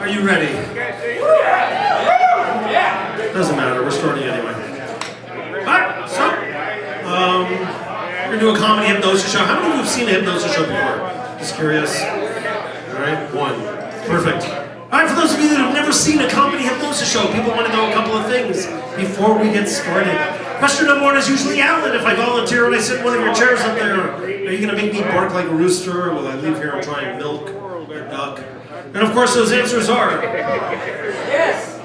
Are you ready? Doesn't matter, we're starting anyway. Alright, so, we're gonna do a comedy hypnosis show. How many of you have seen a hypnosis show before? Just curious. Alright, one. Perfect. Alright, for those of you that have never seen a comedy hypnosis show, people want to know a couple of things before we get started. Question number one is usually, Alan, if I volunteer and I sit in one of your chairs up there, are you going to make me bark like a rooster, or will I leave here and try and milk a duck? And of course those answers are... Yes!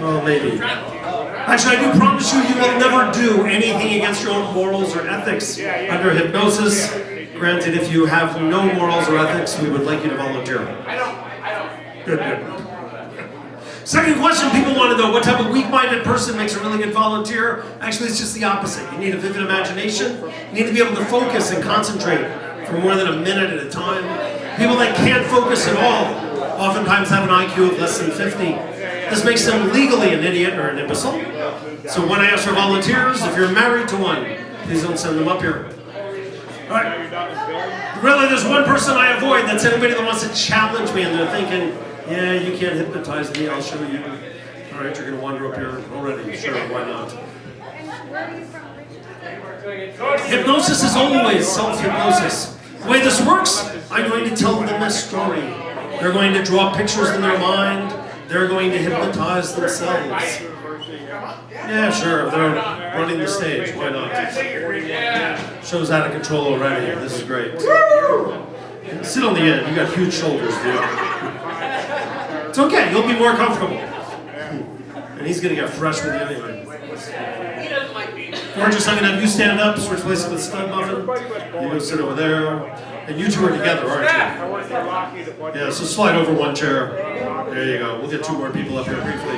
Well, maybe. Actually, I do promise you, you will never do anything against your own morals or ethics under hypnosis. Granted, if you have no morals or ethics, we would like you to volunteer. I don't. Good. Second question, people want to know what type of weak-minded person makes a really good volunteer. Actually, it's just the opposite. You need a vivid imagination. You need to be able to focus and concentrate for more than a minute at a time. People that can't focus at all oftentimes have an IQ of less than 50. This makes them legally an idiot or an imbecile. So when I ask for volunteers, if you're married to one, please don't send them up here. All right. Really, there's one person I avoid. That's anybody that wants to challenge me and they're thinking, yeah, you can't hypnotize me, I'll show you. All right, you're going to wander up here already. Sure, why not? Hypnosis is always self-hypnosis. The way this works, I'm going to tell them a story. They're going to draw pictures in their mind. They're going to hypnotize themselves. Yeah, sure, they're running the stage. Why not? Show's out of control already. This is great. Sit on the end. You got huge shoulders, dude. It's okay. You'll be more comfortable. And he's going to get fresh with you anyway. Gorgeous. I'm going to have you stand up. Switch places with Stud Muffin. You go sit over there. And you two are together, aren't you? Yeah, so slide over one chair. There you go. We'll get two more people up here briefly.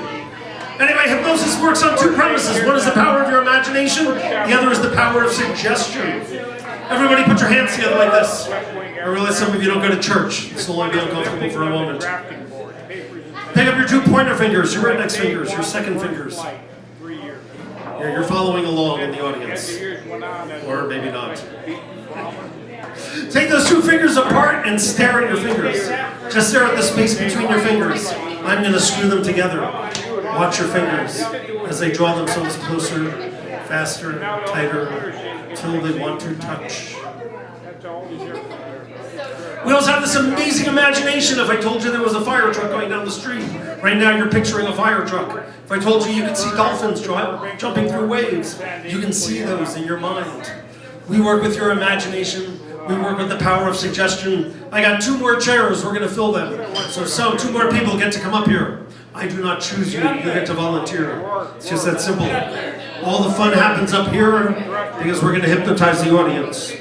Anyway, hypnosis works on two premises. One is the power of your imagination. The other is the power of suggestion. Everybody put your hands together like this. I realize some of you don't go to church. This will only be uncomfortable for a moment. Pick up your two pointer fingers, your index fingers, your second fingers. Yeah, you're following along in the audience. Or maybe not. Take those two fingers apart and stare at your fingers. Just stare at the space between your fingers. I'm going to screw them together. Watch your fingers as they draw themselves closer, faster, tighter, until they want to touch. We also have this amazing imagination. If I told you there was a fire truck going down the street, right now you're picturing a fire truck. If I told you you could see dolphins jumping through waves, you can see those in your mind. We work with your imagination. We work with the power of suggestion. I got two more chairs, we're going to fill them. So two more people get to come up here. I do not choose you, you get to volunteer. It's just that simple. All the fun happens up here because we're going to hypnotize the audience.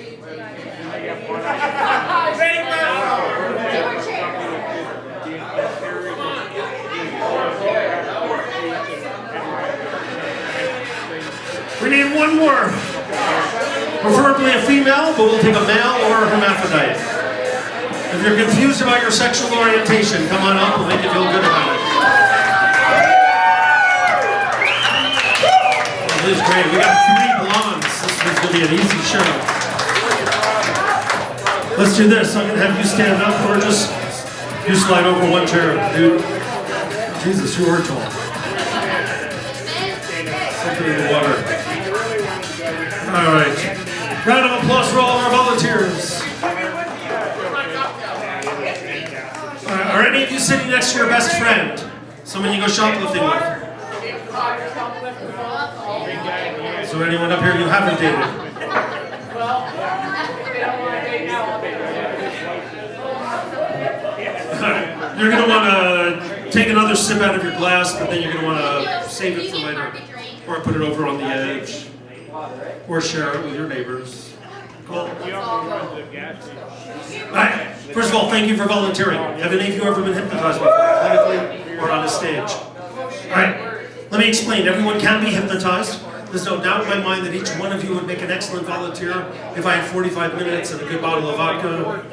We need one more. Preferably a female, but we'll take a male or a hermaphrodite. If you're confused about your sexual orientation, come on up, we'll make you feel good about it. This is great. We got 3 blondes. This is going to be an easy show. Let's do this. I'm going to have you stand up, or just you slide over one chair, dude. Jesus, you are tall. Something in the water. All right. Round of applause for all of our volunteers. Are any of you sitting next to your best friend? Someone you go shoplifting with? So anyone up here you haven't dated? You're going to want to take another sip out of your glass, but then you're going to want to save it for later. Or put it over on the edge. Or share it with your neighbors. Cool. Alright, first of all, thank you for volunteering. Have any of you ever been hypnotized before, clinically or on a stage? Alright, let me explain. Everyone can be hypnotized. There's no doubt in my mind that each one of you would make an excellent volunteer. If I had 45 minutes and a good bottle of vodka,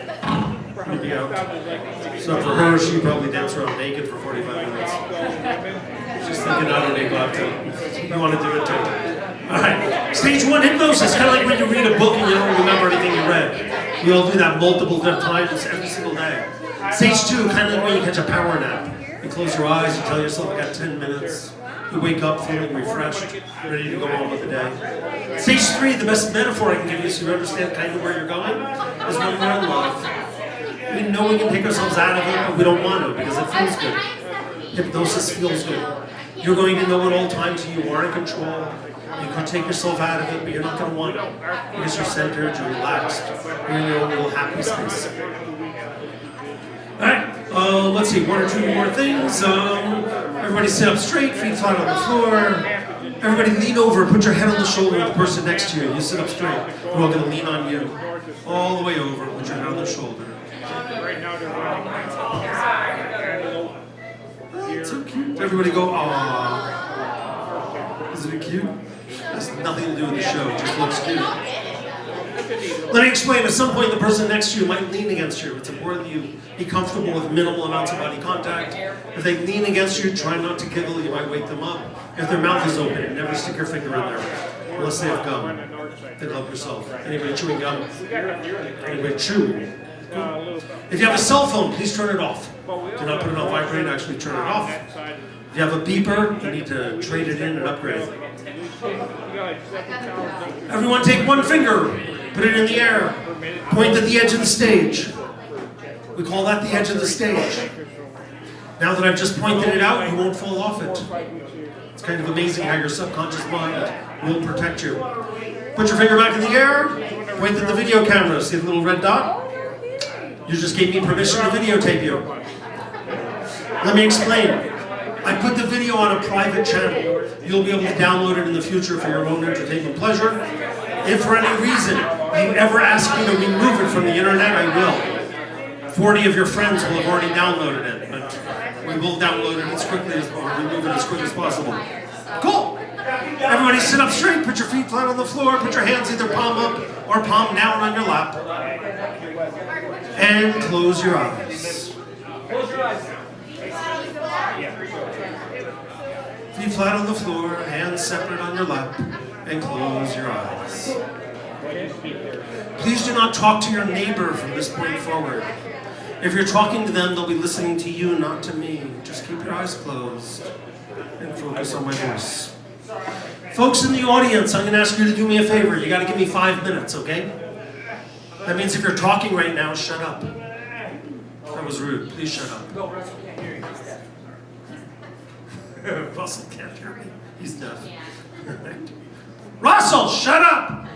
you'd be out. So for her, she'd probably dance around naked for 45 minutes. She's thinking, I don't need vodka. You want to do it too. Alright, stage 1 hypnosis, kind of like when you read a book and you don't remember anything you read. We all do that multiple times every single day. Stage 2, kind of like when you catch a power nap. You close your eyes, you tell yourself, I got 10 minutes. You wake up feeling refreshed, ready to go on with the day. Stage 3, the best metaphor I can give you so you understand kind of where you're going, is when we're in love. We know we can take ourselves out of it, but we don't want to because it feels good. Hypnosis feels good. You're going to know at all times you are in control. You can take yourself out of it, but you're not going to want it because you're centered, you're relaxed, you're in your own little happy space. All right, let's see, 1 or 2 more things. Everybody sit up straight, feet flat on the floor. Everybody lean over, put your head on the shoulder of the person next to you. You sit up straight. We're all going to lean on you. All the way over, put your head on the shoulder. Oh, it's so cute. Everybody go, aww. Isn't it cute? It has nothing to do with the show, it just looks cute. Let me explain, at some point the person next to you might lean against you. It's important that you be comfortable with minimal amounts of body contact. If they lean against you, try not to giggle, you might wake them up. If their mouth is open, never stick your finger in there. Unless they have gum, then help yourself. Anybody chewing gum? Anybody chew? If you have a cell phone, please turn it off. Do not put it on vibrate, actually turn it off. If you have a beeper, you need to trade it in and upgrade. Everyone take one finger, put it in the air, point at the edge of the stage. We call that the edge of the stage. Now that I've just pointed it out, you won't fall off it. It's kind of amazing how your subconscious mind will protect you. Put your finger back in the air, point at the video camera, see the little red dot? You just gave me permission to videotape you. Let me explain. I put the video on a private channel. You'll be able to download it in the future for your own entertainment pleasure. If for any reason you ever ask me to remove it from the internet, I will. 40 of your friends will have already downloaded it, but we will download it as quickly as possible, remove it as quick as possible. Cool. Everybody sit up straight, put your feet flat on the floor, put your hands either palm up or palm down on your lap. And close your eyes. Close your eyes. Feet flat on the floor, hands separate on your lap, and close your eyes. Please do not talk to your neighbor from this point forward. If you're talking to them, they'll be listening to you, not to me. Just keep your eyes closed and focus on my voice. Folks in the audience, I'm going to ask you to do me a favor. You got to give me 5 minutes, okay? That means if you're talking right now, shut up. That was rude. Please shut up. No, Russell can't hear you. He's deaf. Russell can't hear me. He's deaf. Russell, shut up!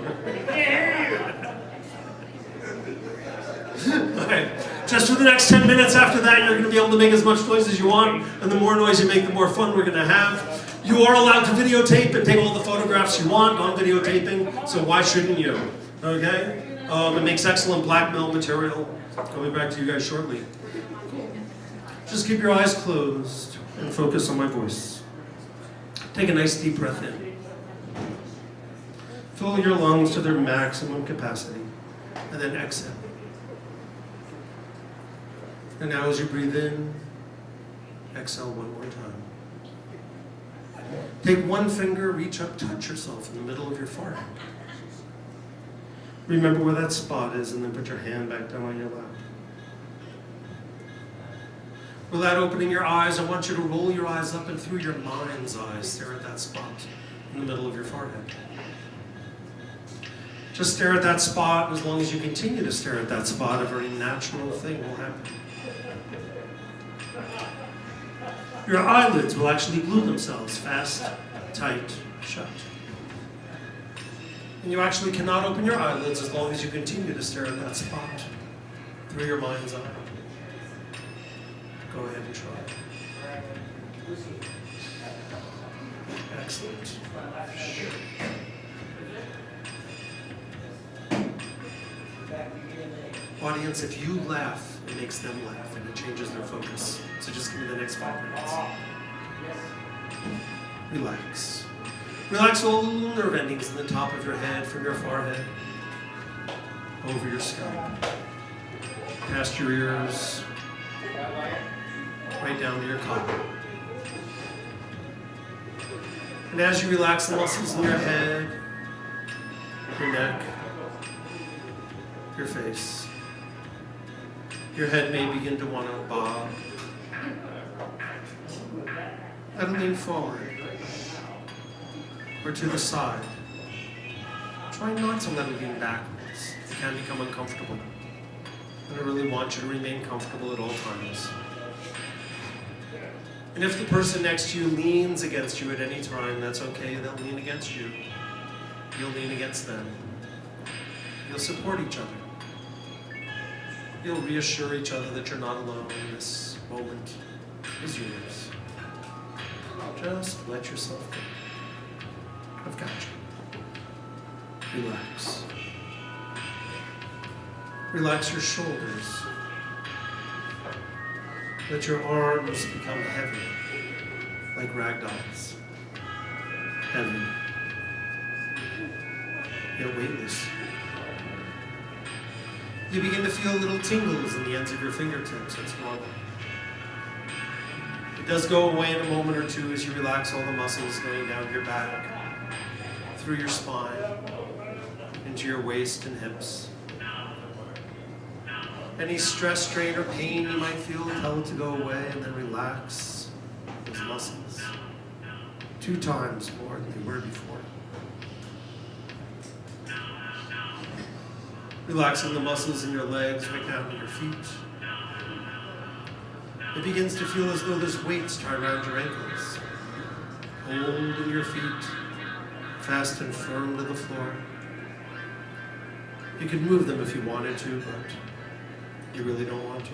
Okay. Just for the next 10 minutes after that, you're going to be able to make as much noise as you want, and the more noise you make, the more fun we're going to have. You are allowed to videotape and take all the photographs you want on videotaping, so why shouldn't you? Okay? It makes excellent blackmail material. Coming back to you guys shortly. Just keep your eyes closed and focus on my voice. Take a nice deep breath in. Fill your lungs to their maximum capacity, and then exhale. And now as you breathe in, exhale one more time. Take one finger, reach up, touch yourself in the middle of your forehead. Remember where that spot is, and then put your hand back down on your lap. Without opening your eyes, I want you to roll your eyes up and through your mind's eyes, stare at that spot in the middle of your forehead. Just stare at that spot. As long as you continue to stare at that spot, a very natural thing will happen. Your eyelids will actually glue themselves fast, tight, shut. And you actually cannot open your eyelids as long as you continue to stare at that spot through your mind's eye. Go ahead and try. Excellent. Audience, if you laugh, it makes them laugh and it changes their focus. So just give me the next 5 minutes. Relax. Relax all the little nerve endings in the top of your head, from your forehead, over your scalp, past your ears, right down to your collar. And as you relax the muscles in your head, your neck, your face, your head may begin to want to bob Try to lean forward or to the side. Try not to let it lean backwards. It can become uncomfortable. And I really want you to remain comfortable at all times. And if the person next to you leans against you at any time, that's okay. They'll lean against you. You'll lean against them. You'll support each other. You'll reassure each other that you're not alone. This moment is yours. Just let yourself go. I've got you. Relax. Relax your shoulders. Let your arms become heavy, like rag dolls. Heavy. Yet weightless. You begin to feel little tingles in the ends of your fingertips. That's normal. It does go away in a moment or two as you relax all the muscles going down your back, through your spine, into your waist and hips. Any stress, strain, or pain you might feel, tell it to go away, and then relax those muscles 2 times more than they were before. Relaxing the muscles in your legs right down to your feet. It begins to feel as though there's weights tied around your ankles. Holding your feet fast and firm to the floor. You could move them if you wanted to, but you really don't want to.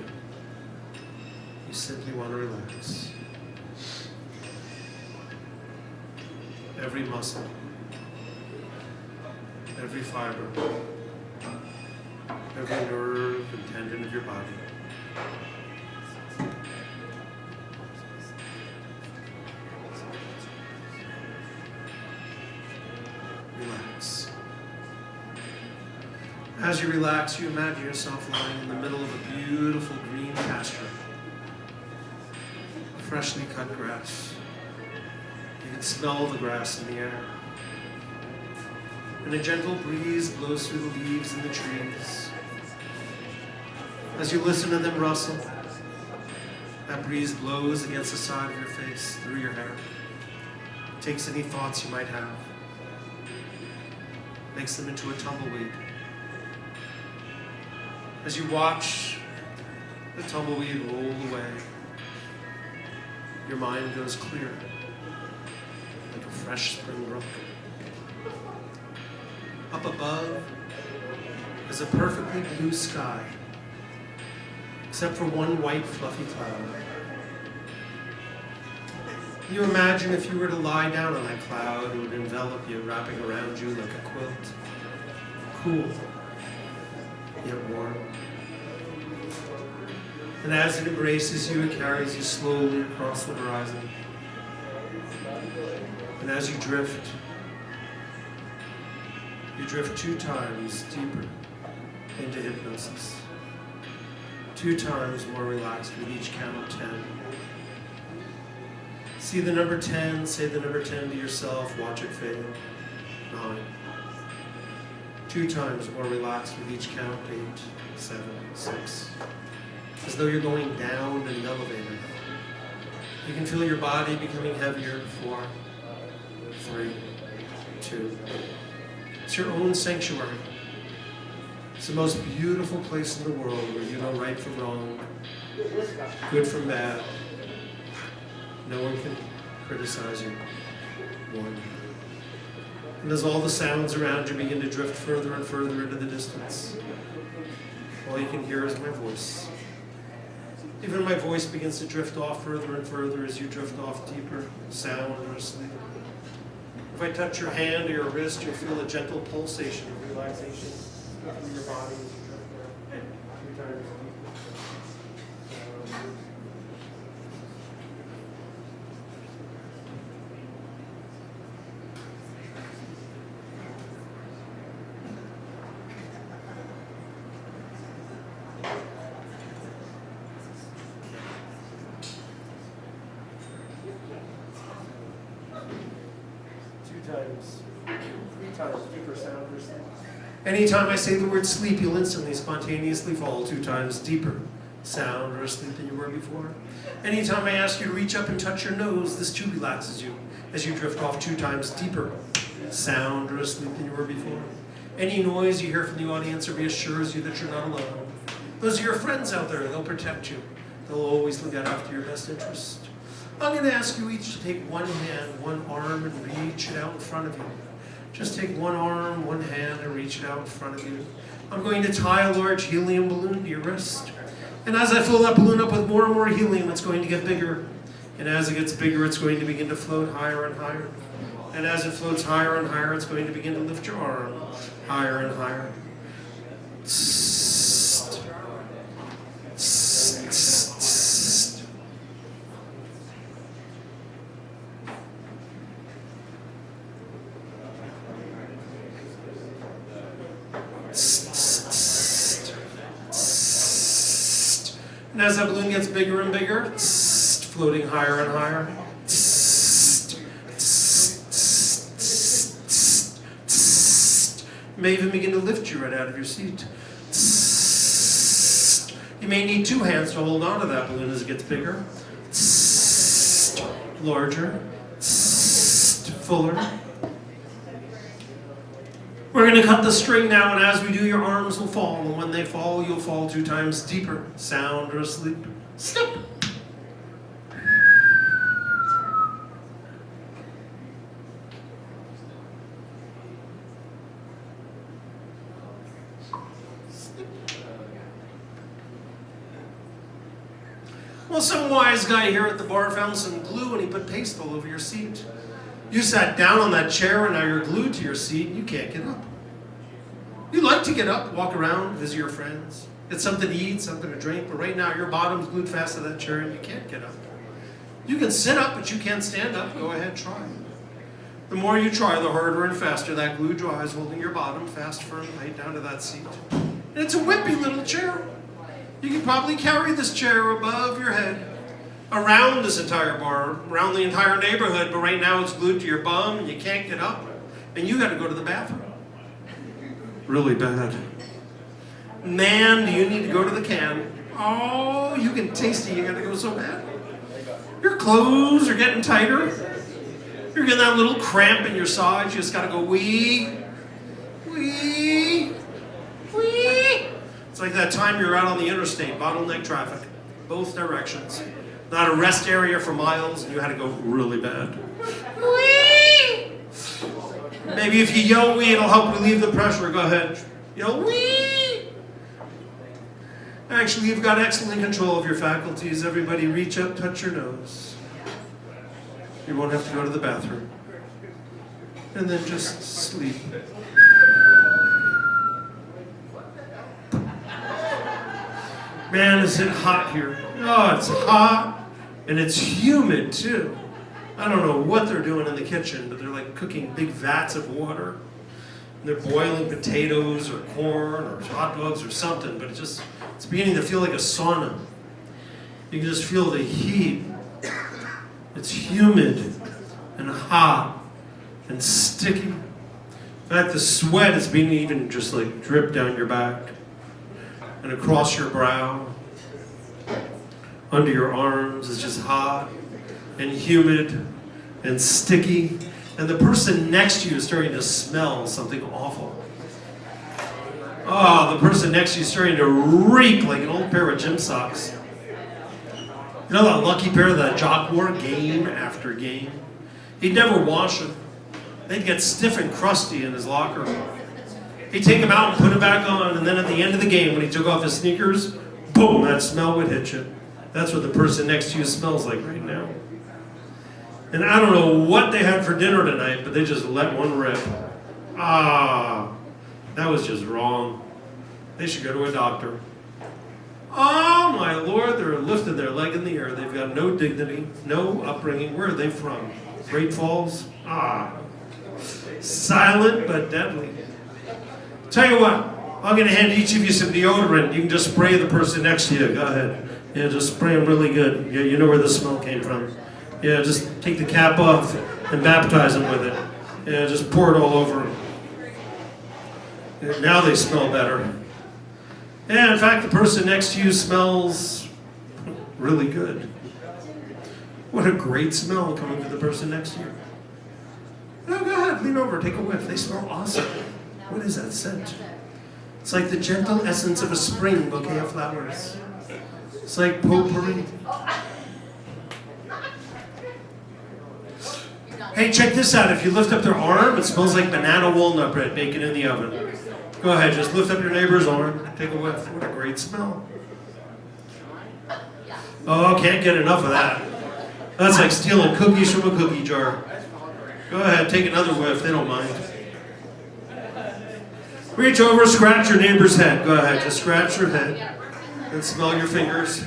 You simply want to relax. Every muscle, every fiber, every nerve and tendon of your body. Relax. As you relax, you imagine yourself lying in the middle of a beautiful green pasture. Freshly cut grass. You can smell the grass in the air. And a gentle breeze blows through the leaves in the trees. As you listen to them rustle, that breeze blows against the side of your face, through your hair. Takes any thoughts you might have. Makes them into a tumbleweed. As you watch the tumbleweed roll away, your mind goes clear, like a fresh spring brook. Up above is a perfectly blue sky, except for one white fluffy cloud. You imagine if you were to lie down on that cloud, it would envelop you, wrapping around you like a quilt. Cool, yet warm. And as it embraces you, it carries you slowly across the horizon. And as you drift 2 times deeper into hypnosis. 2 times more relaxed with each count of 10. See the number 10, say the number 10 to yourself, watch it fade. 9. 2 times more relaxed with each count, 8, 7, 6. As though you're going down in an elevator. You can feel your body becoming heavier. 4, 3, 2. It's your own sanctuary. It's the most beautiful place in the world where you know right from wrong, good from bad. No one can criticize you. 1. And as all the sounds around you begin to drift further and further into the distance, all you can hear is my voice. Even my voice begins to drift off further and further as you drift off deeper, sound or asleep. If I touch your hand or your wrist, you'll feel a gentle pulsation of relaxation through your body as you drift there. 2 times deeper. 3 times deeper sound or sleep. Anytime I say the word sleep, you'll instantly, spontaneously fall 2 times deeper Sound or asleep than you were before. Anytime I ask you to reach up and touch your nose, this too relaxes you as you drift off 2 times deeper. Sound or asleep than you were before. Any noise you hear from the audience reassures you that you're not alone. Those are your friends out there. They'll protect you. They'll always look out after your best interest. I'm going to ask you each to take one hand, one arm, and reach it out in front of you. Just take one arm, one hand, and reach it out in front of you. I'm going to tie a large helium balloon to your wrist. And as I fill that balloon up with more and more helium, it's going to get bigger. And as it gets bigger, it's going to begin to float higher and higher. And as it floats higher and higher, it's going to begin to lift your arm higher and higher. Tss, tss, tss, tss. And as that balloon gets bigger and bigger, floating higher and higher, you may even begin to lift you right out of your seat. You may need 2 hands to hold on to that balloon as it gets bigger, larger, fuller. We're going to cut the string now, and as we do, your arms will fall, and when they fall, you'll fall 2 times deeper. Sound or asleep. Snip! Well, some wise guy here at the bar found some glue and he put paste all over your seat. You sat down on that chair and now you're glued to your seat and you can't get up. You like to get up, walk around, visit your friends, get something to eat, something to drink, but right now your bottom's glued fast to that chair and you can't get up. You can sit up, but you can't stand up. Go ahead, try. The more you try, the harder and faster that glue dries, holding your bottom fast, firm, right down to that seat. And it's a whippy little chair. You can probably carry this chair above your head, around this entire bar, around the entire neighborhood, but right now it's glued to your bum and you can't get up, and you got to go to the bathroom. Really bad. Man, do you need to go to the can? Oh, you can taste it, you got to go so bad. Your clothes are getting tighter. You're getting that little cramp in your sides, you just got to go wee, wee, wee. It's like that time you're out on the interstate, bottleneck traffic, both directions. Not a rest area for miles, and you had to go really bad. Whee! Maybe if you yell wee, it'll help relieve the pressure. Go ahead. Yell wee! Actually, you've got excellent control of your faculties. Everybody reach up, touch your nose. You won't have to go to the bathroom. And then just sleep. Man, is it hot here. Oh, it's hot, and it's humid too. I don't know what they're doing in the kitchen, but they're like cooking big vats of water. And they're boiling potatoes or corn or hot dogs or something, but it's beginning to feel like a sauna. You can just feel the heat. It's humid and hot and sticky. In fact, the sweat is being even just like drip down your back and across your brow, under your arms. It's just hot and humid and sticky. And the person next to you is starting to smell something awful. Oh, the person next to you is starting to reek like an old pair of gym socks. You know that lucky pair that Jock wore game after game? He'd never wash them. They'd get stiff and crusty in his locker. He'd take them out and put them back on, and then at the end of the game, when he took off his sneakers, boom, that smell would hit you. That's what the person next to you smells like right now. And I don't know what they had for dinner tonight, but they just let one rip. Ah, that was just wrong. They should go to a doctor. Oh my Lord, they're lifting their leg in the air. They've got no dignity, no upbringing. Where are they from? Great Falls? Ah, silent but deadly. Tell you what, I'm going to hand each of you some deodorant. You can just spray the person next to you. Go ahead. Yeah, just spray them really good. Yeah, you know where the smell came from. Yeah, just take the cap off and baptize them with it. Yeah, just pour it all over them. Yeah, now they smell better. Yeah, in fact, the person next to you smells really good. What a great smell coming from the person next to you. No, go ahead, lean over, take a whiff. They smell awesome. What is that scent? It's like the gentle essence of a spring bouquet of flowers. It's like potpourri. Hey, check this out. If you lift up their arm, it smells like banana walnut bread baking in the oven. Go ahead, just lift up your neighbor's arm. Take a whiff. What a great smell. Oh, can't get enough of that. That's like stealing cookies from a cookie jar. Go ahead, take another whiff. They don't mind. Reach over, scratch your neighbor's head. Go ahead, just scratch your head and smell your fingers.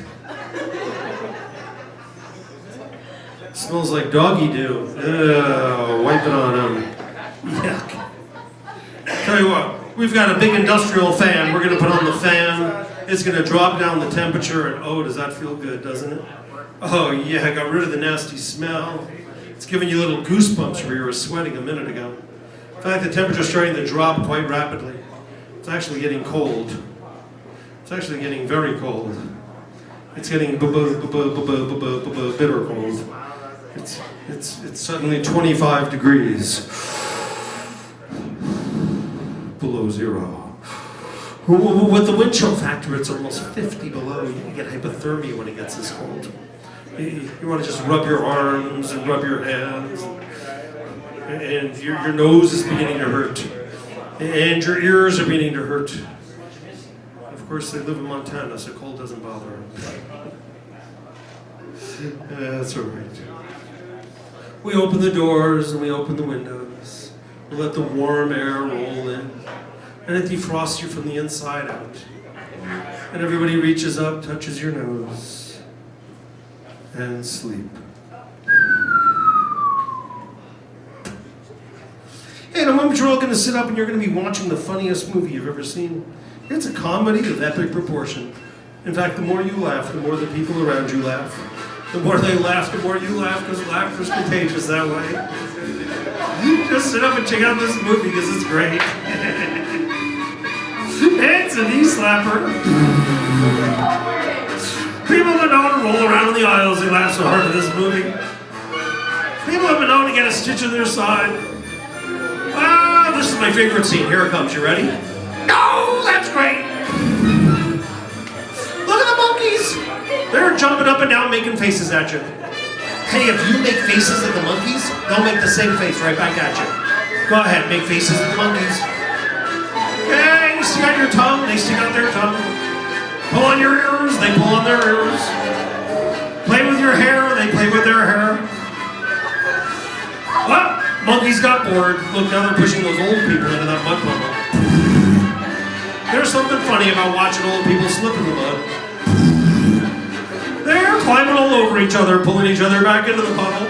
Smells like doggy do. Wipe it on them. Yuck. Tell you what, we've got a big industrial fan. We're going to put on the fan. It's going to drop down the temperature, and oh, does that feel good, doesn't it? Oh yeah, I got rid of the nasty smell. It's giving you little goosebumps where you were sweating a minute ago. In fact, the temperature's starting to drop quite rapidly. It's actually getting cold. It's actually getting very cold. It's getting bitter cold. It's suddenly 25 degrees below zero. With the wind chill factor, it's almost 50 below. You can get hypothermia when it gets this cold. You want to just rub your arms and rub your hands, and your nose is beginning to hurt, and your ears are beginning to hurt. Of course, they live in Montana, so cold doesn't bother them. That's all right. We open the doors and we open the windows. We let the warm air roll in, and it defrosts you from the inside out. And everybody reaches up, touches your nose, and sleep. Hey, in a moment you're all going to sit up and you're going to be watching the funniest movie you've ever seen. It's a comedy of epic proportion. In fact, the more you laugh, the more the people around you laugh. The more they laugh, the more you laugh, because laughter's contagious that way. Just sit up and check out this movie, because it's great. It's a knee slapper. People have been known to roll around in the aisles, they laugh so hard at this movie. People have been known to get a stitch in their side. Ah, this is my favorite scene. Here it comes. You ready? No, that's great. Look at the monkeys. They're jumping up and down making faces at you. Hey, if you make faces at the monkeys, they'll make the same face right back at you. Go ahead, make faces at the monkeys. Okay, you stick out your tongue, they stick out their tongue. Pull on your ears, they pull on their ears. Play with your hair, they play with their hair. Well, monkeys got bored. Look, now they're pushing those old people into that mud puddle. There's something funny about watching old people slip in the mud. They're climbing all over each other, pulling each other back into the puddle.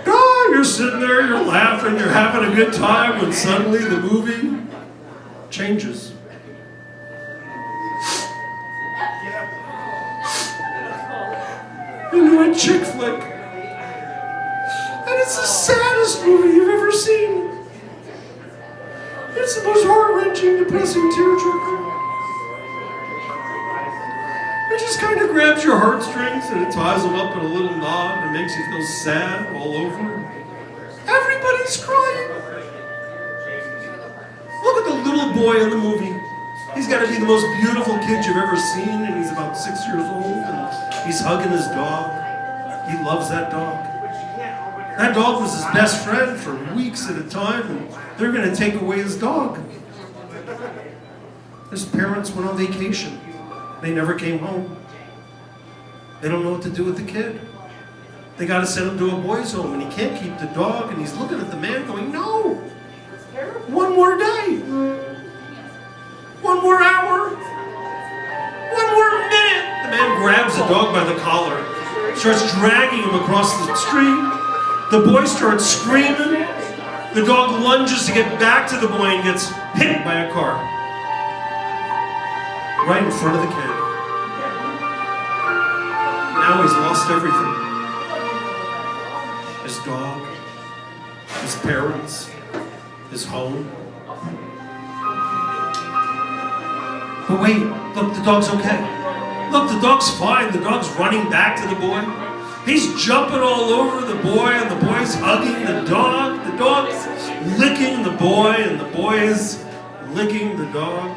Oh, you're sitting there, you're laughing, you're having a good time, when suddenly the movie changes. Into a chick flick. And it's the saddest movie you've ever seen. It's the most heart-wrenching, depressing tearjerker. It just kind of grabs your heartstrings and it ties them up in a little knot and makes you feel sad all over. Everybody's crying. Look at the little boy in the movie. He's got to be the most beautiful kid you've ever seen, and he's about 6 years old, and he's hugging his dog. He loves that dog. That dog was his best friend for weeks at a time, and they're going to take away his dog. His parents went on vacation. They never came home. They don't know what to do with the kid. They got to send him to a boys' home, and he can't keep the dog, and he's looking at the man going, no, one more day, one more hour, one more minute. The man grabs the dog by the collar, starts dragging him across the street. The boy starts screaming. The dog lunges to get back to the boy and gets hit by a car. Right in front of the kid. Now he's lost everything. His dog, his parents, his home. But wait, look, the dog's okay. Look, the dog's fine. The dog's running back to the boy. He's jumping all over the boy, and the boy's hugging the dog. The dog's licking the boy, and the boy's licking the dog.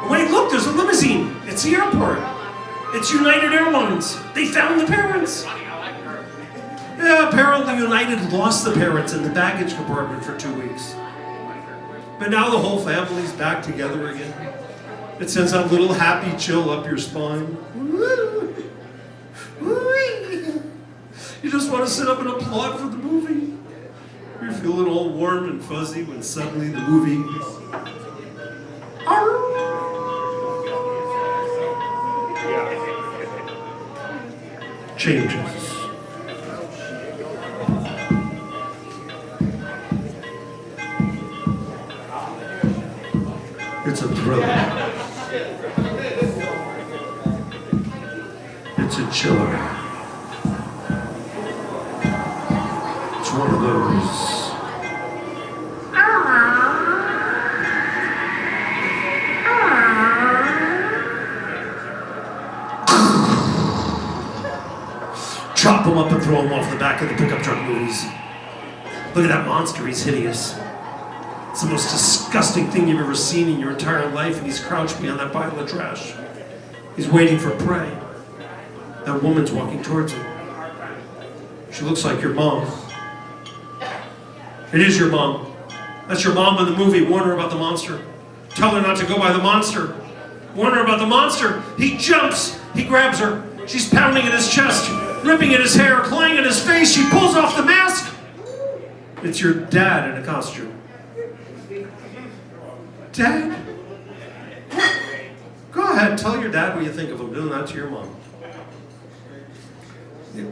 Wait, look, there's a limousine. It's the airport. It's United Airlines. They found the parents. Yeah, apparently United lost the parents in the baggage compartment for 2 weeks. But now the whole family's back together again. It sends that little happy chill up your spine. You just want to sit up and applaud for the movie. You're feeling all warm and fuzzy when suddenly the movie changes. It's a thriller. It's a chiller. It's one of those. Chop him up and throw him off the back of the pickup truck movies. Look at that monster, he's hideous. It's the most disgusting thing you've ever seen in your entire life, and he's crouched behind that pile of trash. He's waiting for prey. That woman's walking towards him. She looks like your mom. It is your mom. That's your mom in the movie. Warn her about the monster. Tell her not to go by the monster. Warn her about the monster. He jumps. He grabs her. She's pounding at his chest, ripping at his hair, clawing at his face. She pulls off the mask. It's your dad in a costume. Dad? Go ahead, tell your dad what you think of him doing that to your mom.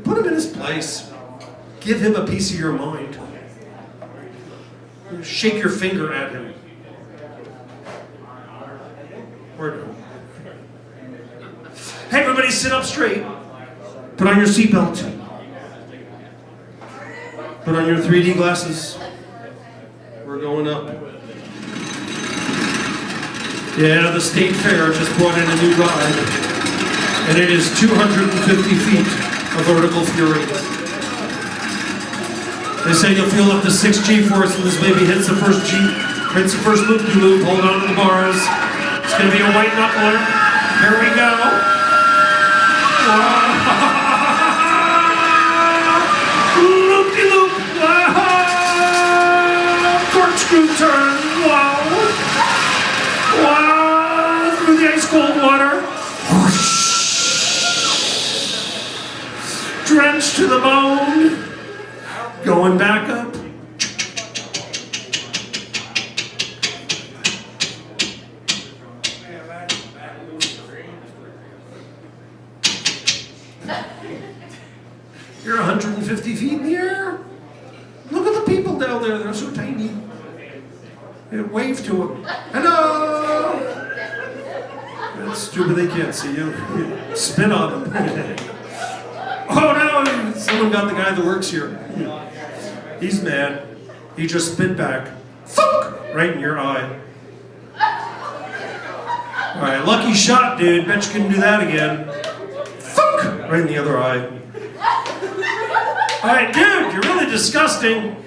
Put him in his place. Give him a piece of your mind. Shake your finger at him. Or no. Hey, everybody, sit up straight. Put on your seatbelt. Put on your 3D glasses. We're going up. Yeah, the State Fair just brought in a new ride. And it is 250 feet of vertical fury. They say you'll feel up to 6 G-force when this baby hits the first loop-de-loop. Hold on to the bars. It's going to be a white knuckler. Here we go. Loop-de-loop. Corkscrew turn. Wow. Wow. Through the ice-cold water. Drenched to the bone. Going back up. You're 150 feet in the air. Look at the people down there. They're so tiny. Wave to them. Hello! That's stupid. They can't see you. Spin on them. Oh no! Someone got the guy that works here. He's mad. He just spit back. Fuck! Right in your eye. Alright, lucky shot, dude. Bet you couldn't do that again. Fuck! Right in the other eye. Alright, dude, you're really disgusting.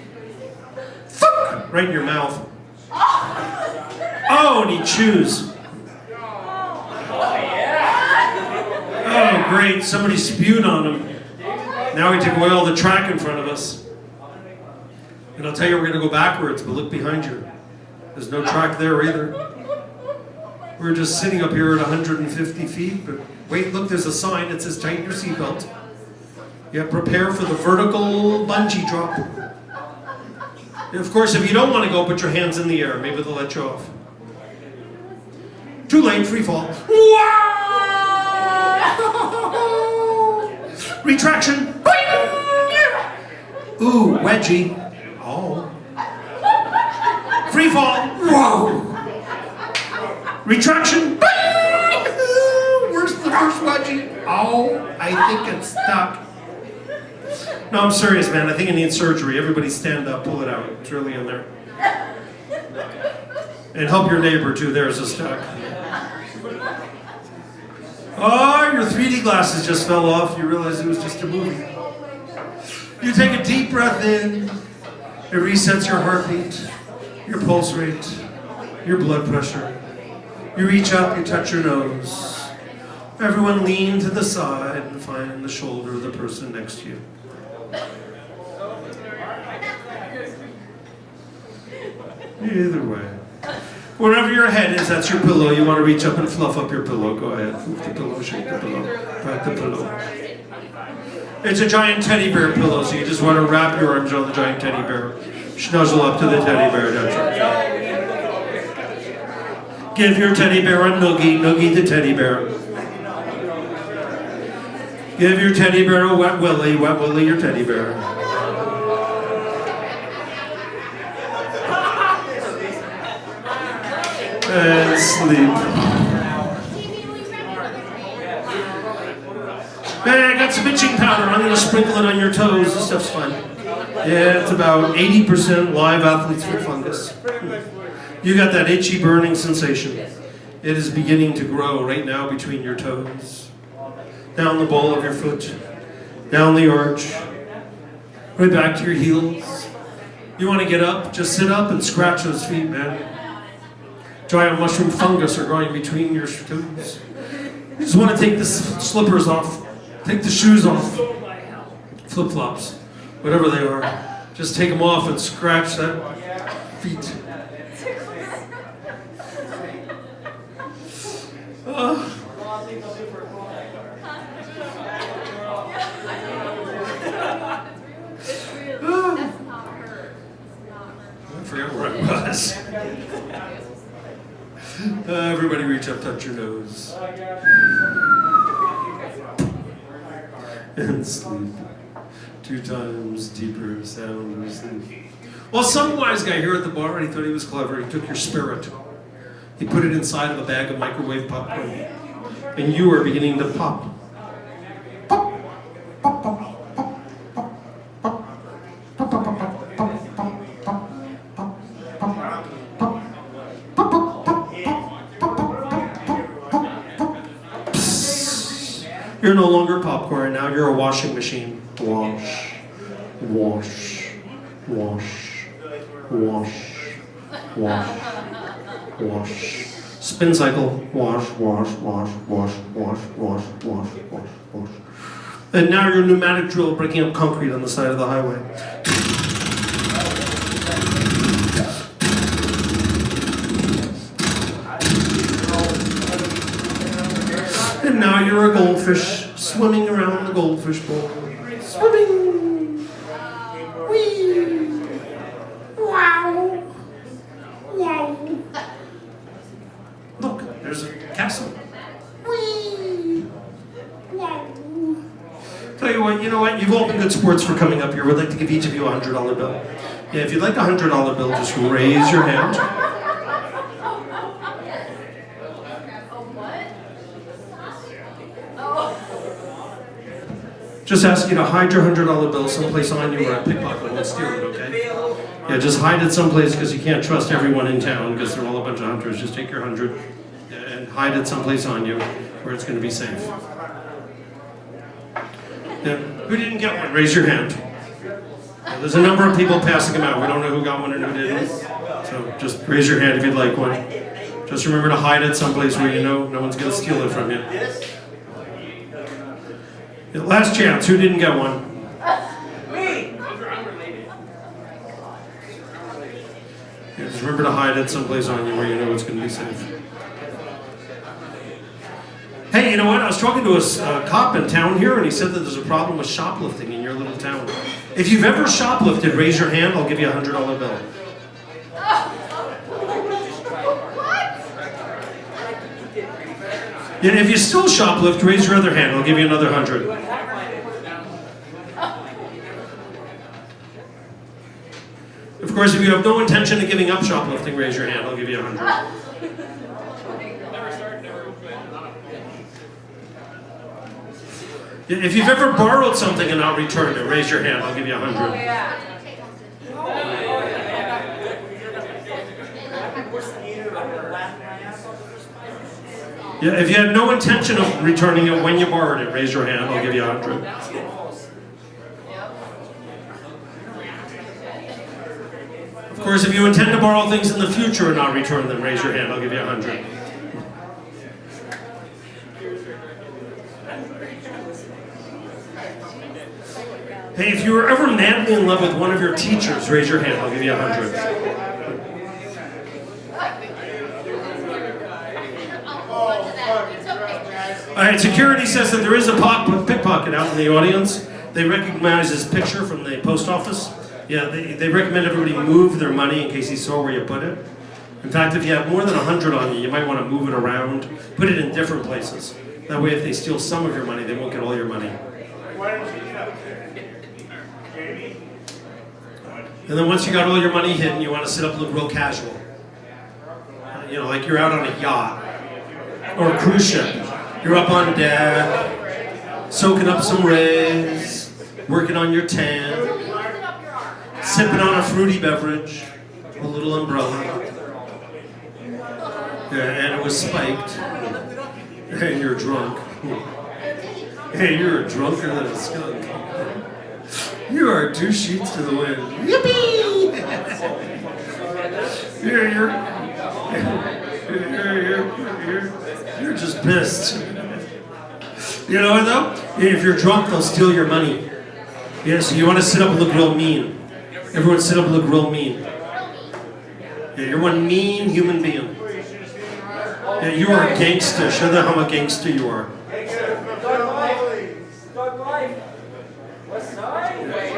Fuck! Right in your mouth. Oh, and he chews. Oh, great. Somebody spewed on him. Now we take away all the track in front of us. And I'll tell you, we're going to go backwards, but look behind you. There's no track there either. We're just sitting up here at 150 feet, but wait, look, there's a sign that says tighten your seatbelt. Yeah, prepare for the vertical bungee drop. And of course, if you don't want to go, put your hands in the air. Maybe they'll let you off. Too late, free fall. Wow! Retraction. Ooh, wedgie. Oh. Free fall. Whoa. Retraction. Where's the first wedgie? Oh, I think it's stuck. No, I'm serious, man. I think it needs surgery. Everybody stand up, pull it out. It's really in there. And help your neighbor too, there's a stack. Oh, your 3D glasses just fell off. You realize it was just a movie. You take a deep breath in. It resets your heartbeat, your pulse rate, your blood pressure. You reach up, you touch your nose. Everyone lean to the side and find the shoulder of the person next to you. Either way. Wherever your head is, that's your pillow. You want to reach up and fluff up your pillow. Go ahead. Move the pillow, shake the pillow, pat the pillow. It's a giant teddy bear pillow, so you just want to wrap your arms around the giant teddy bear. Snuzzle up to the teddy bear. That's right. Give your teddy bear a noogie. Noogie the teddy bear. Give your teddy bear a wet willy. Wet willy your teddy bear. And sleep. Hey, I got some itching powder. I'm going to sprinkle it on your toes. This stuff's fun. Yeah, it's about 80% live athlete's foot fungus. You got that itchy burning sensation. It is beginning to grow right now between your toes. Down the ball of your foot. Down the arch. Right back to your heels. You want to get up? Just sit up and scratch those feet, man. Giant mushroom fungus are growing between your toes. You just want to take the slippers off. Take the shoes off. Flip-flops. Whatever they are. Just take them off and scratch that feet. I forgot where I was. Everybody reach up, touch your nose. And sleep. 2 times deeper sound of sleep. Well, some wise guy here at the bar, and he thought he was clever. He took your spirit. He put it inside of a bag of microwave popcorn. And you are beginning to pop. Pop, pop, pop, pop, pop, pop, pop, pop, pop, pop, pop. You're no longer popcorn, now you're a washing machine. Wash, wash, wash, wash, wash, wash. Spin cycle. Wash, wash, wash, wash, wash, wash, wash, wash, wash. And now your pneumatic drill breaking up concrete on the side of the highway. And now you're a goldfish swimming around the goldfish bowl. Swimming! Whee! Wow! Wow! Look, there's a castle. Whee! Wow! Tell you what, you've all been good sports for coming up here. We'd like to give each of you a $100 bill. Yeah, if you'd like a $100 bill, just raise your hand. Just ask you to hide your $100 bill someplace on you where a pickpocket won't steal it, okay? Yeah, just hide it someplace because you can't trust everyone in town because they're all a bunch of hunters. Just take your 100 and hide it someplace on you where it's going to be safe. Yeah. Who didn't get one? Raise your hand. Yeah, there's a number of people passing them out. We don't know who got one and who didn't. So just raise your hand if you'd like one. Just remember to hide it someplace where you know no one's going to steal it from you. Yeah, last chance. Who didn't get one? Me. Yeah, just remember to hide it someplace on you where you know it's going to be safe. Hey, you know what? I was talking to a cop in town here, and he said that there's a problem with shoplifting in your little town. If you've ever shoplifted, raise your hand. I'll give you a $100 bill. Yeah, if you still shoplift, raise your other hand. I'll give you another 100. Of course, if you have no intention of giving up shoplifting, raise your hand. I'll give you 100. Yeah, if you've ever borrowed something and not returned it, raise your hand. I'll give you 100. Yeah, if you had no intention of returning it when you borrowed it, raise your hand, I'll give you 100. Of course, if you intend to borrow things in the future and not return them, raise your hand, I'll give you 100. Hey, if you were ever madly in love with one of your teachers, raise your hand, I'll give you 100. Alright, security says that there is a pickpocket out in the audience. They recognize his picture from the post office. Yeah, they recommend everybody move their money in case he saw where you put it. In fact, if you have more than 100 on you, you might want to move it around, put it in different places. That way, if they steal some of your money, they won't get all your money. And then once you got all your money hidden, you want to sit up and look real casual. You know, like you're out on a yacht or a cruise ship. You're up on deck, soaking up some rays, working on your tan, sipping on a fruity beverage, a little umbrella. Yeah, and it was spiked. And you're drunk. Hey, you're drunker than a skunk. You are 2 sheets to the wind. Yippee! You're just pissed. You know what though? If you're drunk, they'll steal your money. Yeah, so you want to sit up and look real mean. Everyone sit up and look real mean. Yeah, you're one mean human being. Yeah, you are a gangster. Show them how much gangster you are.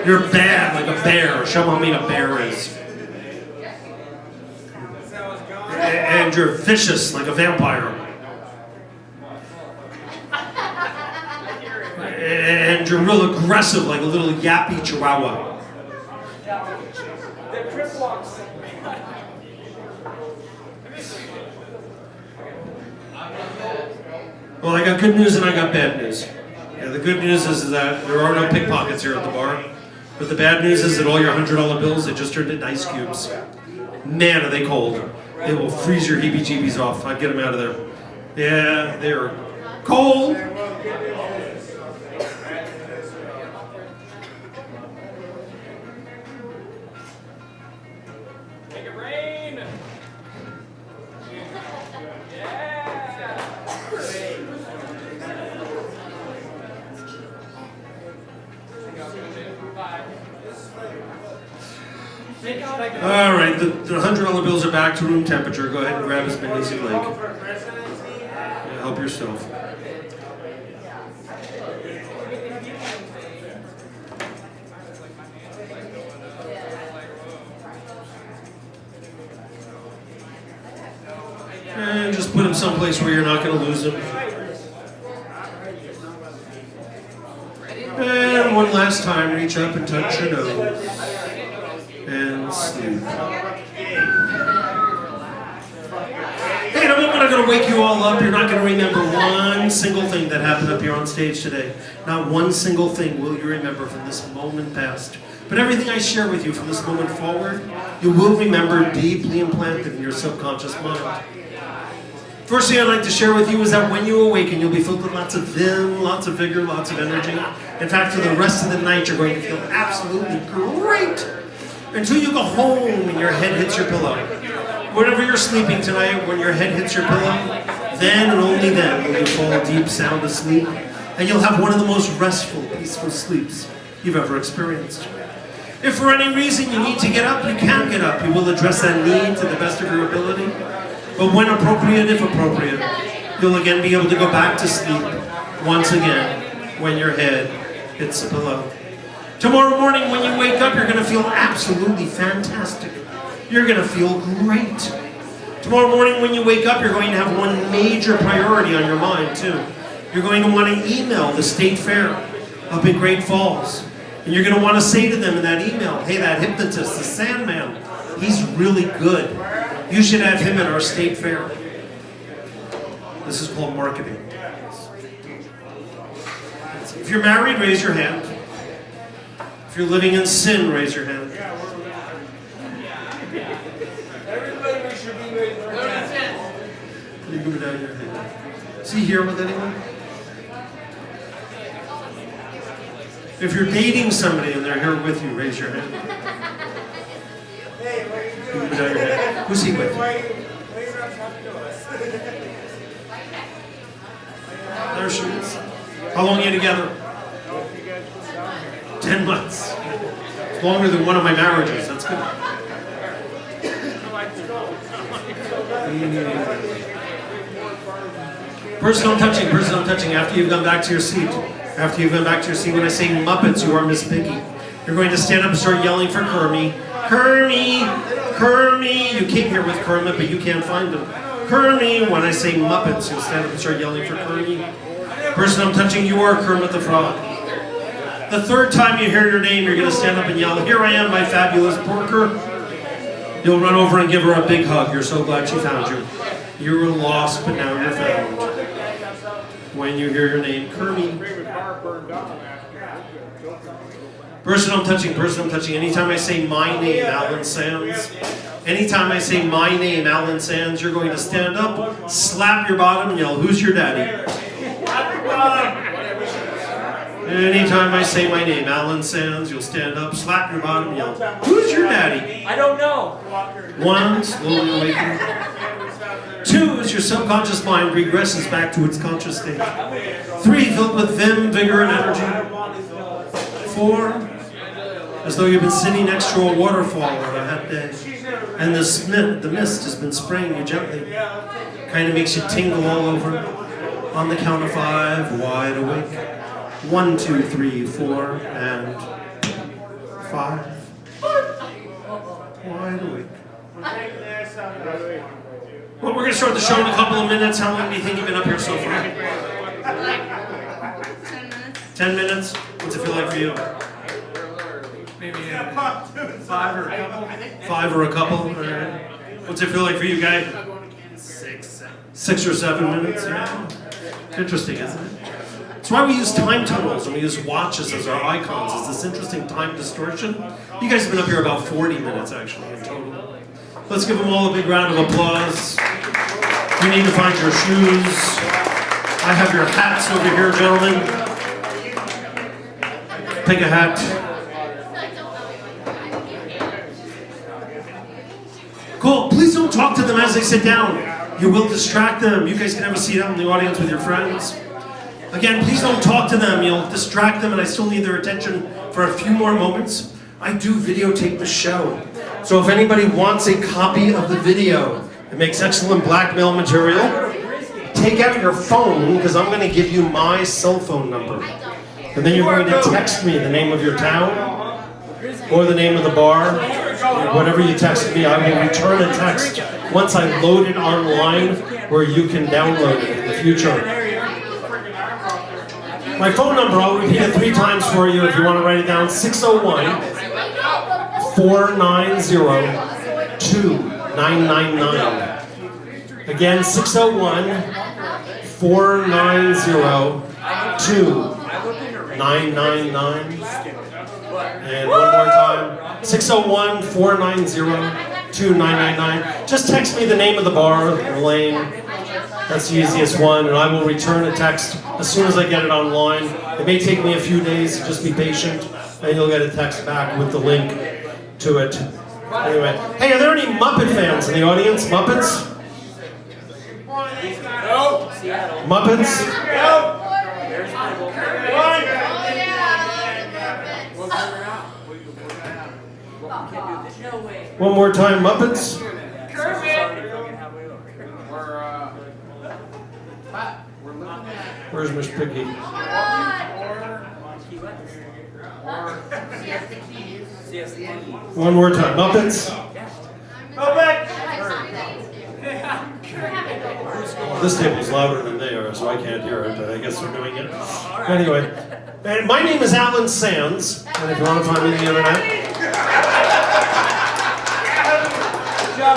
You're bad like a bear. Show them how mean a bear is. And you're vicious like a vampire. And you're real aggressive like a little yappy chihuahua. Well, I got good news and I got bad news. Yeah, the good news is that there are no pickpockets here at the bar. But the bad news is that all your $100 bills, they just turned into ice cubes. Man, are they cold. They will freeze your heebie-jeebies off. I'd get them out of there. Yeah, they're cold. Make it rain. All right, the $100 bills are back to room temperature. Go ahead and grab as many as you like. Yeah, help yourself. And just put them someplace where you're not going to lose them. And one last time, reach up and touch your nose. And sleep. Hey, in a moment I'm going to wake you all up. You're not going to remember one single thing that happened up here on stage today. Not one single thing will you remember from this moment past. But everything I share with you from this moment forward, you will remember deeply implanted in your subconscious mind. First thing I'd like to share with you is that when you awaken, you'll be filled with lots of vim, lots of vigor, lots of energy. In fact, for the rest of the night, you're going to feel absolutely great. Until you go home and your head hits your pillow. Whenever you're sleeping tonight, when your head hits your pillow, then and only then will you fall deep, sound asleep, and you'll have one of the most restful, peaceful sleeps you've ever experienced. If for any reason you need to get up, you can get up. You will address that need to the best of your ability. But when appropriate, if appropriate, you'll again be able to go back to sleep once again when your head hits the pillow. Tomorrow morning when you wake up, you're going to feel absolutely fantastic. You're going to feel great. Tomorrow morning when you wake up, you're going to have one major priority on your mind too. You're going to want to email the State Fair up in Great Falls. And you're going to want to say to them in that email, hey, that hypnotist, the SandMan, he's really good. You should have him at our State Fair. This is called marketing. If you're married, raise your hand. If you're living in sin, raise your hand. Everybody should be raising their hand. You go down your hand. Is he here with anyone? If you're dating somebody and they're here with you, raise your hand. Who's he with? There she is. How long are you together? 10 months. It's longer than one of my marriages. That's good. Personal touching, personal touching. After you've gone back to your seat. After you've gone back to your seat, when I say Muppets, you are Miss Piggy. You're going to stand up and start yelling for Kermit. Kermit! Kermit! You came here with Kermit, but you can't find him. Kermit! When I say Muppets, you'll stand up and start yelling for Kermit. Person I'm touching, you are Kermit the Frog. The third time you hear your name, you're going to stand up and yell, "Here I am, my fabulous porker." You'll run over and give her a big hug. You're so glad she found you. You were lost, but now you're found. When you hear your name, Kermit. Person I'm touching, person I'm touching. Anytime I say my name, Alan Sands. Anytime I say my name, Alan Sands, you're going to stand up, slap your bottom, and yell, "Who's your daddy?" Anytime I say my name, Alan Sands, you'll stand up, slap your bottom, and yell, "Who's your daddy?" I don't know. 1, slowly awaken. 2, as your subconscious mind regresses back to its conscious state. 3, filled with vim, vigor, and energy. 4, as though you've been sitting next to a waterfall on a hot day, and the mist has been spraying you gently. Kind of makes you tingle all over. On the count of 5, wide awake. 1, 2, 3, 4, and 5. Wide awake. Well, we're going to start the show in a couple of minutes. How long do you think you've been up here so far? 10 minutes. 10 minutes? What's it feel like for you? Maybe 5 or a couple. 5 or a couple? All right. What's it feel like for you, guy? 6 or 7 minutes? Yeah. Interesting, isn't it? That's why we use time tunnels and we use watches as our icons. It's this interesting time distortion. You guys have been up here about 40 minutes, actually, in total. Let's give them all a big round of applause. You need to find your shoes. I have your hats over here, gentlemen. Pick a hat. Cool. Please don't talk to them as they sit down. You will distract them. You guys can have a seat out in the audience with your friends. Again, please don't talk to them. You'll distract them, and I still need their attention for a few more moments. I do videotape the show. So if anybody wants a copy of the video, it makes excellent blackmail material. Take out your phone, because I'm going to give you my cell phone number. And then you're going to text me the name of your town, or the name of the bar. Whatever you text me, I will return a text once I load it online, where you can download it in the future. My phone number, I'll repeat it 3 times for you if you want to write it down. 601-490-2999. Again, 601-490-2999. And one more time, 601-490-2999. Just text me the name of the bar or lane. That's the easiest one, and I will return a text as soon as I get it online. It may take me a few days, so just be patient, and you'll get a text back with the link to it. Anyway, hey, are there any Muppet fans in the audience? Muppets? No. Muppets? No. No way. One more time, Muppets? Where's Miss Piggy? One more time, Muppets? This table's louder than they are, so I can't hear it, but I guess they're doing it. Anyway, and my name is Alan Sands, and if you want to find me on the internet,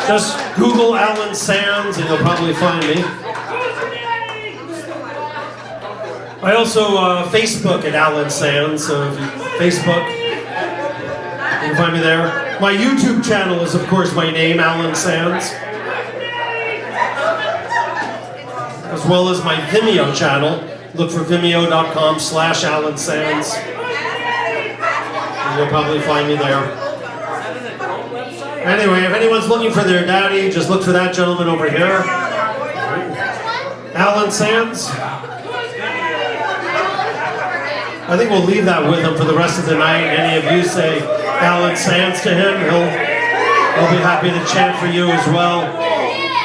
just Google Alan Sands and you'll probably find me. I also Facebook at Alan Sands, so if you Facebook, you can find me there. My YouTube channel is, of course, my name, Alan Sands. as well as my Vimeo channel. Look for vimeo.com/Alan Sands. And you'll probably find me there. Anyway, if anyone's looking for their daddy, just look for that gentleman over here. Alan Sands. I think we'll leave that with him for the rest of the night. Any of you say Alan Sands to him, he'll be happy to chant for you as well.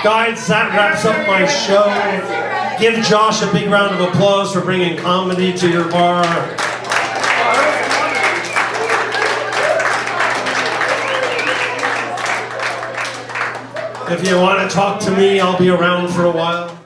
Guys, that wraps up my show. Give Josh a big round of applause for bringing comedy to your bar. If you want to talk to me, I'll be around for a while.